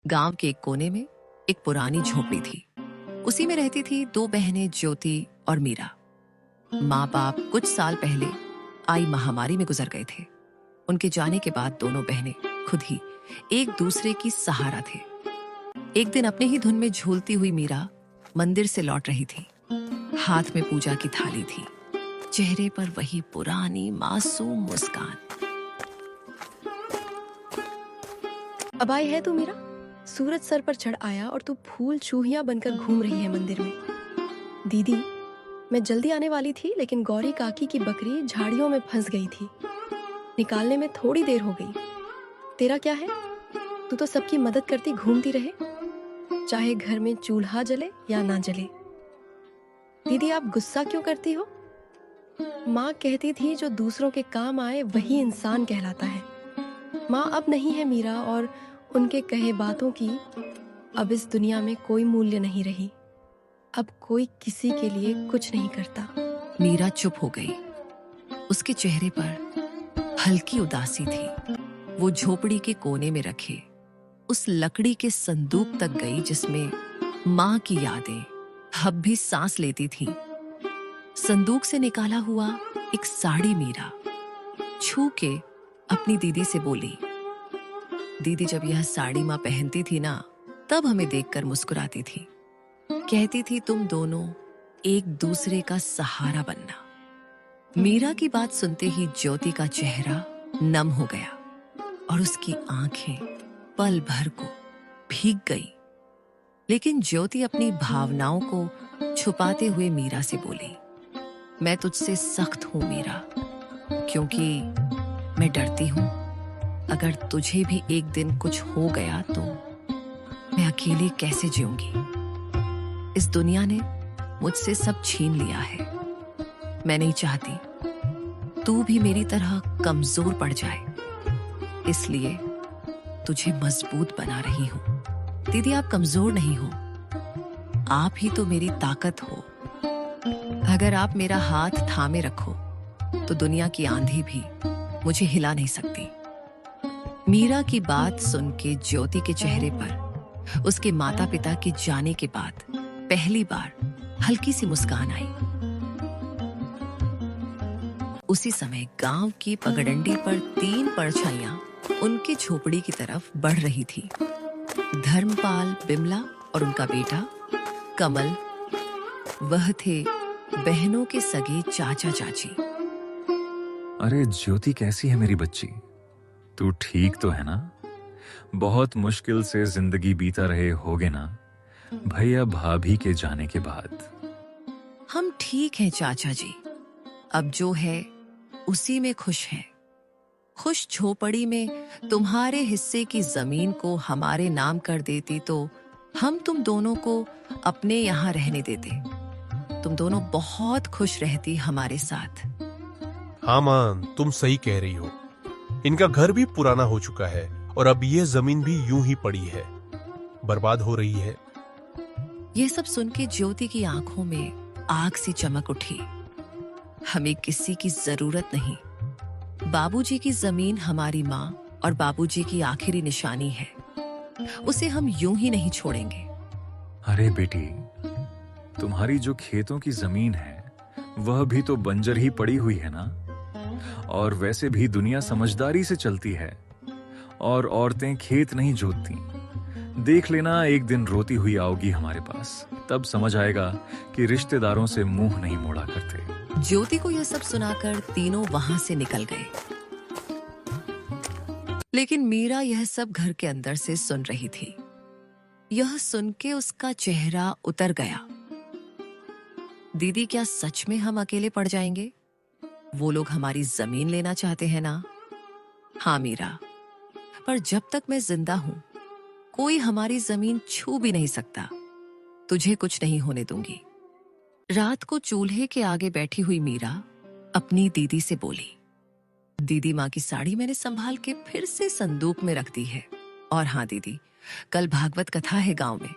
गांव के एक कोने में एक पुरानी झोपड़ी थी। उसी में रहती थी दो बहनें, ज्योति और मीरा। माँ बाप कुछ साल पहले आई महामारी में गुजर गए थे। उनके जाने के बाद दोनों बहनें खुद ही एक दूसरे की सहारा थे। एक दिन अपने ही धुन में झूलती हुई मीरा मंदिर से लौट रही थी। हाथ में पूजा की थाली थी, चेहरे पर वही पुरानी मासूम मुस्कान। अब आई है तू मीरा? सूरज सर पर चढ़ आया और तू फूल चूहियां बनकर घूम रही है मंदिर में। दीदी, मैं जल्दी आने वाली थी, लेकिन गौरी काकी की बकरी झाड़ियों में फंस गई थी। निकालने में थोड़ी देर हो गई। तेरा क्या है? तू तो सबकी मदद करती घूमती रहे, चाहे घर में चूल्हा जले या ना जले। दीदी, आप गुस्सा क्यों करती हो? माँ कहती थी जो दूसरों के काम आए वही इंसान कहलाता है। माँ अब नहीं है मीरा, और उनके कहे बातों की अब इस दुनिया में कोई मूल्य नहीं रही। अब कोई किसी के लिए कुछ नहीं करता। मीरा चुप हो गई। उसके चेहरे पर हल्की उदासी थी। वो झोपड़ी के कोने में रखे उस लकड़ी के संदूक तक गई जिसमें माँ की यादें अब भी सांस लेती थीं। संदूक से निकाला हुआ एक साड़ी मीरा छू के अपनी दीदी से बोली, दीदी, जब यह साड़ी माँ पहनती थी ना, तब हमें देखकर मुस्कुराती थी। कहती थी तुम दोनों एक दूसरे का सहारा बनना। मीरा की बात सुनते ही ज्योति का चेहरा नम हो गया और उसकी आंखें पल भर को भीग गई। लेकिन ज्योति अपनी भावनाओं को छुपाते हुए मीरा से बोली, मैं तुझसे सख्त हूं मीरा, क्योंकि मैं डरती हूं अगर तुझे भी एक दिन कुछ हो गया तो मैं अकेली कैसे जीऊंगी। इस दुनिया ने मुझसे सब छीन लिया है। मैं नहीं चाहती तू भी मेरी तरह कमजोर पड़ जाए, इसलिए तुझे मजबूत बना रही हूं। दीदी, आप कमजोर नहीं हो, आप ही तो मेरी ताकत हो। अगर आप मेरा हाथ थामे रखो तो दुनिया की आंधी भी मुझे हिला नहीं सकती। मीरा की बात सुन के ज्योति के चेहरे पर उसके माता पिता के जाने के बाद पहली बार हल्की सी मुस्कान आई। उसी समय गांव की पगडंडी पर 3 परछाइयां उनकी झोपड़ी की तरफ बढ़ रही थी। धर्मपाल, बिमला और उनका बेटा कमल, वह थे बहनों के सगे चाचा चाची। अरे ज्योति, कैसी है मेरी बच्ची? तू ठीक तो है ना? बहुत मुश्किल से जिंदगी बीता रहे होगे ना भैया भाभी के जाने के बाद। हम ठीक हैं चाचा जी, अब जो है उसी में खुश हैं। खुश झोपड़ी में तुम्हारे हिस्से की जमीन को हमारे नाम कर देती तो हम तुम दोनों को अपने यहाँ रहने देते। तुम दोनों बहुत खुश रहती हमारे साथ। हाँ मां, तुम सही कह रही हो। इनका घर भी पुराना हो चुका है और अब ये जमीन भी यूं ही पड़ी है, बर्बाद हो रही है। ये सब सुन के ज्योति की आंखों में आग सी चमक उठी। हमें किसी की जरूरत नहीं। बाबूजी की जमीन हमारी माँ और बाबूजी की आखिरी निशानी है। उसे हम यूं ही नहीं छोड़ेंगे। अरे बेटी, तुम्हारी जो खेतों की जमीन है वह भी तो बंजर ही पड़ी हुई है ना। और वैसे भी दुनिया समझदारी से चलती है और औरतें खेत नहीं जोतती। देख लेना, एक दिन रोती हुई आओगी हमारे पास, तब समझ आएगा कि रिश्तेदारों से मुंह नहीं मोड़ा करते। ज्योति को यह सब सुनाकर तीनों वहां से निकल गए। लेकिन मीरा यह सब घर के अंदर से सुन रही थी। यह सुन के उसका चेहरा उतर गया। दीदी, क्या सच में हम अकेले पड़ जाएंगे? वो लोग हमारी जमीन लेना चाहते हैं ना? हाँ मीरा, पर जब तक मैं जिंदा हूं कोई हमारी जमीन छू भी नहीं सकता। तुझे कुछ नहीं होने दूंगी। रात को चूल्हे के आगे बैठी हुई मीरा अपनी दीदी से बोली, दीदी, माँ की साड़ी मैंने संभाल के फिर से संदूक में रख दी है। और हाँ दीदी, कल भागवत कथा है गांव में,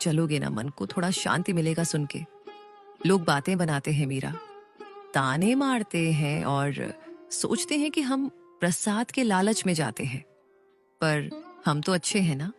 चलोगे ना? मन को थोड़ा शांति मिलेगा सुन के। लोग बातें बनाते हैं मीरा, ताने मारते हैं और सोचते हैं कि हम प्रसाद के लालच में जाते हैं, पर हम तो अच्छे हैं ना।